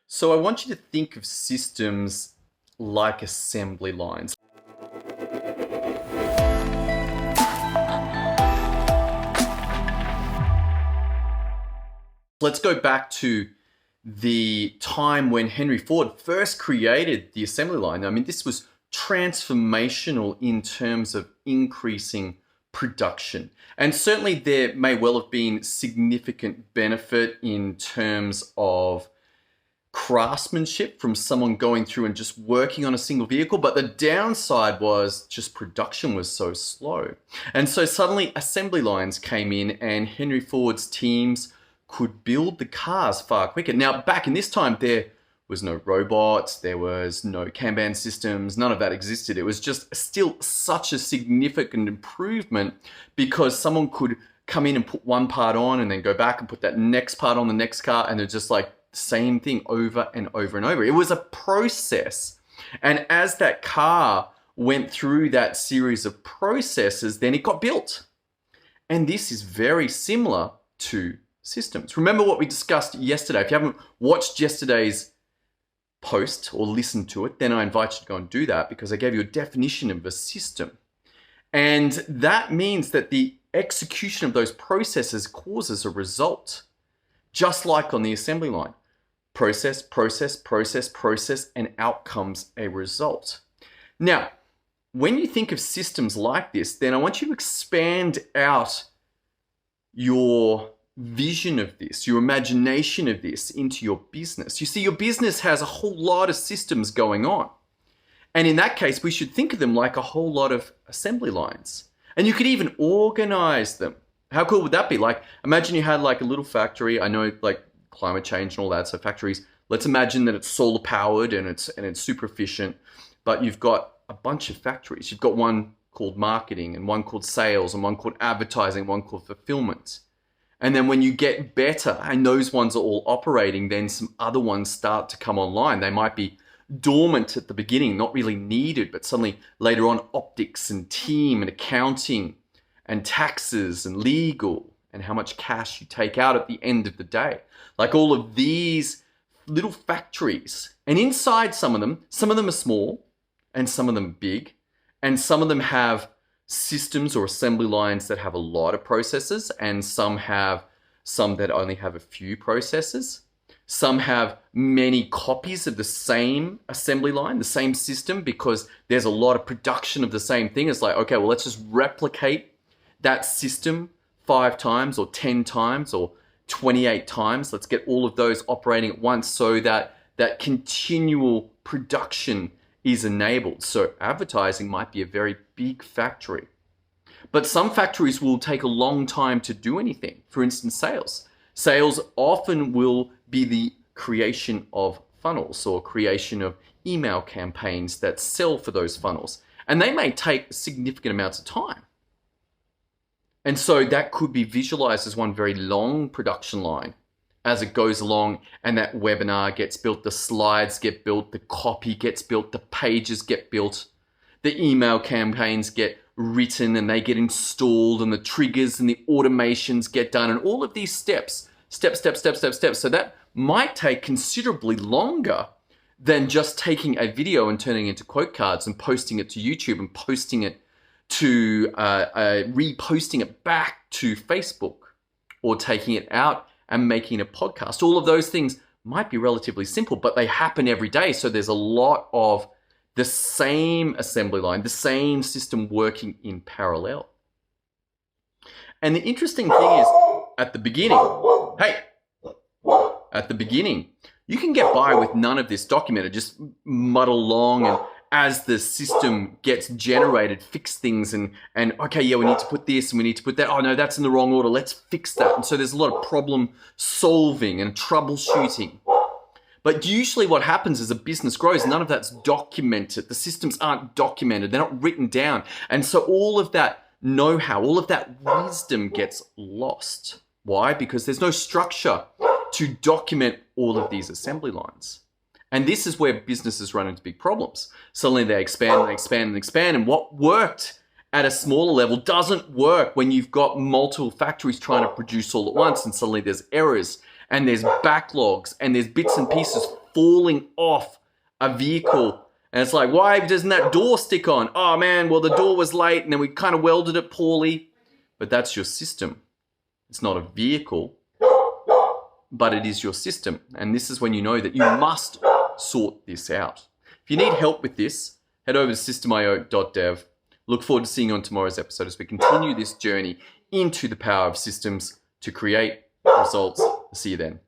So I want you to think of systems like assembly lines. Let's go back to the time when Henry Ford first created the assembly line. I mean, this was transformational in terms of increasing production. And certainly there may well have been significant benefit in terms of craftsmanship from someone going through and just working on a single vehicle, but the downside was just production was so slow. And so suddenly assembly lines came in and Henry Ford's teams could build the cars far quicker. Now, back in this time, there was no robots, there was no Kanban systems, none of that existed. It was just still such a significant improvement because someone could come in and put one part on and then go back and put that next part on the next car, and they're just like the same thing over and over and over. It was a process. And as that car went through that series of processes, then it got built. And this is very similar to systems. Remember what we discussed yesterday. If you haven't watched yesterday's post or listened to it, then I invite you to go and do that because I gave you a definition of a system. And that means that the execution of those processes causes a result, just like on the assembly line. Process, process, process, process, and out comes a result. Now, when you think of systems like this, then I want you to expand out your vision of this, your imagination of this into your business. You see, your business has a whole lot of systems going on. And in that case, we should think of them like a whole lot of assembly lines. And you could even organize them. How cool would that be? Like, imagine you had like a little factory. I know like climate change and all that. So factories, let's imagine that it's solar powered and it's super efficient, but you've got a bunch of factories. You've got one called marketing and one called sales and one called advertising, one called fulfillment. And then when you get better and those ones are all operating, then some other ones start to come online. They might be dormant at the beginning, not really needed, but suddenly later on optics and team and accounting and taxes and legal and how much cash you take out at the end of the day. Like all of these little factories. And inside some of them are small and some of them big, and some of them have systems or assembly lines that have a lot of processes, and some that only have a few processes. Some have many copies of the same assembly line, the same system, because there's a lot of production of the same thing. It's like, okay, well, let's just replicate that system 5 times or 10 times or 28 times. Let's get all of those operating at once so that that continual production is enabled. So advertising might be a very big factory. But some factories will take a long time to do anything. For instance, sales. Sales often will be the creation of funnels or creation of email campaigns that sell for those funnels. And they may take significant amounts of time. And so that could be visualized as one very long production line as it goes along, and that webinar gets built, the slides get built, the copy gets built, the pages get built, the email campaigns get written and they get installed, and the triggers and the automations get done, and all of these steps. So that might take considerably longer than just taking a video and turning it into quote cards and posting it to YouTube and posting it to reposting it back to Facebook, or taking it out and making a podcast. All of those things might be relatively simple, but they happen every day. So there's a lot of the same assembly line, the same system working in parallel. And the interesting thing is, at the beginning, you can get by with none of this documented, just muddle along, and as the system gets generated, fix things and okay, yeah, we need to put this and we need to put that. Oh no, that's in the wrong order. Let's fix that. And so there's a lot of problem solving and troubleshooting. But usually what happens as a business grows, none of that's documented. The systems aren't documented. They're not written down. And so all of that know-how, all of that wisdom gets lost. Why? Because there's no structure to document all of these assembly lines. And this is where businesses run into big problems. Suddenly they expand and expand and expand. And what worked at a smaller level doesn't work when you've got multiple factories trying to produce all at once, and suddenly there's errors and there's backlogs and there's bits and pieces falling off a vehicle. And it's like, why doesn't that door stick on? Oh man, well the door was late and then we kind of welded it poorly. But that's your system. It's not a vehicle, but it is your system. And this is when you know that you must sort this out. If you need help with this, head over to systemio.dev. Look forward to seeing you on tomorrow's episode as we continue this journey into the power of systems to create results. See you then.